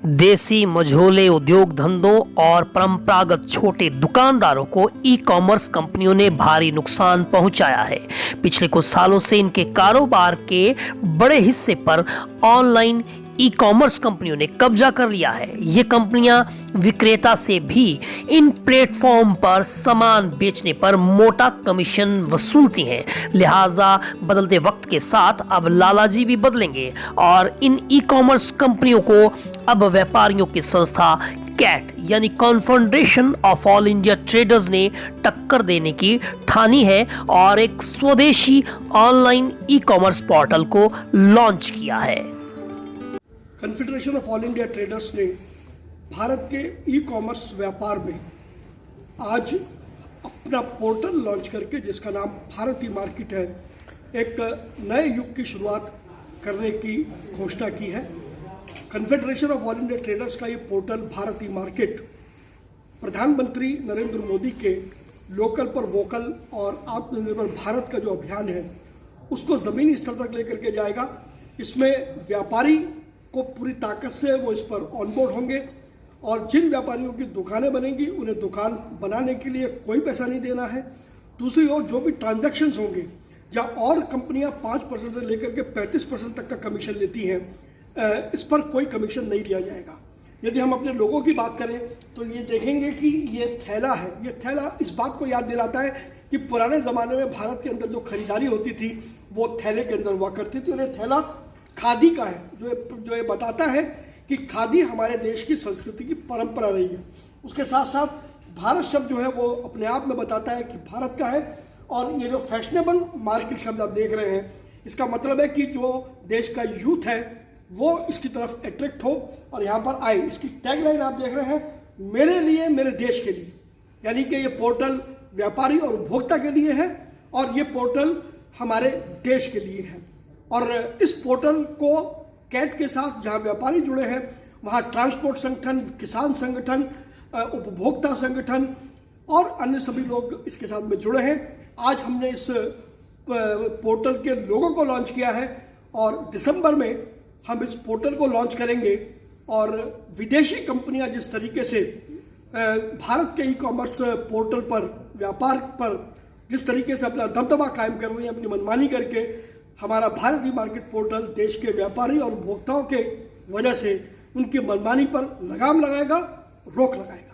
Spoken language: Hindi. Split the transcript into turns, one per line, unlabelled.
देसी मझोले उद्योग धंधों और परंपरागत छोटे दुकानदारों को ई कॉमर्स कंपनियों ने भारी नुकसान पहुंचाया है। पिछले कुछ सालों से इनके कारोबार के बड़े हिस्से पर ऑनलाइन ई कॉमर्स कंपनियों ने कब्जा कर लिया है। ये कंपनियां विक्रेता से भी इन प्लेटफॉर्म पर सामान बेचने पर मोटा कमीशन वसूलती हैं। लिहाजा बदलते वक्त के साथ अब लालाजी भी बदलेंगे और इन ई कॉमर्स कंपनियों को अब व्यापारियों की संस्था कैट यानी confederation of all India traders ने टक्कर देने की ठानी है और एक स्वदेशी ऑनलाइन ई कॉमर्स पोर्टल को लॉन्च किया है।
Confederation of all India traders ने भारत के ई कॉमर्स व्यापार में आज अपना पोर्टल लॉन्च करके, जिसका नाम भारत ई मार्केट है, एक नए युग की शुरुआत करने की घोषणा की है। Confederation of all India traders का ये पोर्टल भारत ई मार्केट प्रधानमंत्री नरेंद्र मोदी के लोकल पर वोकल और आत्मनिर्भर भारत का जो अभियान है उसको ज़मीनी स्तर तक लेकर के जाएगा। इसमें व्यापारी को पूरी ताकत से वो इस पर ऑनबोर्ड होंगे और जिन व्यापारियों की दुकानें बनेंगी उन्हें दुकान बनाने के लिए कोई पैसा नहीं देना है। दूसरी ओर जो भी ट्रांजैक्शंस होंगे, जहाँ और कंपनियां 5% से लेकर के 35% तक का कमीशन लेती हैं, इस पर कोई कमीशन नहीं लिया जाएगा। यदि हम अपने लोगों की बात करें तो ये देखेंगे कि ये थैला है, ये थैला इस बात को याद दिलाता है कि पुराने ज़माने में भारत के अंदर जो खरीदारी होती थी वो थैले के अंदर हुआ करती थी और ये थैला खादी का है, जो ये बताता है कि खादी हमारे देश की संस्कृति की परंपरा रही है। उसके साथ साथ भारत शब्द जो है वो अपने आप में बताता है कि भारत का है। और ये जो फैशनेबल मार्केट शब्द आप देख रहे हैं, इसका मतलब है कि जो देश का यूथ है वो इसकी तरफ अट्रैक्ट हो और यहाँ पर आए। इसकी टैगलाइन आप देख रहे हैं, मेरे लिए मेरे देश के लिए, यानी कि ये पोर्टल व्यापारी और उपभोक्ता के लिए है और ये पोर्टल हमारे देश के लिए है। और इस पोर्टल को कैट के साथ जहां व्यापारी जुड़े हैं वहां ट्रांसपोर्ट संगठन, किसान संगठन, उपभोक्ता संगठन और अन्य सभी लोग इसके साथ में जुड़े हैं। आज हमने इस पोर्टल के लोगों को लॉन्च किया है और दिसंबर में हम इस पोर्टल को लॉन्च करेंगे और विदेशी कंपनियां जिस तरीके से भारत के ई कॉमर्स पोर्टल पर, व्यापार पर जिस तरीके से अपना दबदबा कायम कर रही हैं, अपनी मनमानी करके, हमारा भारत ई मार्केट पोर्टल देश के व्यापारी और उपभोक्ताओं के वजह से उनकी मनमानी पर लगाम लगाएगा, रोक लगाएगा।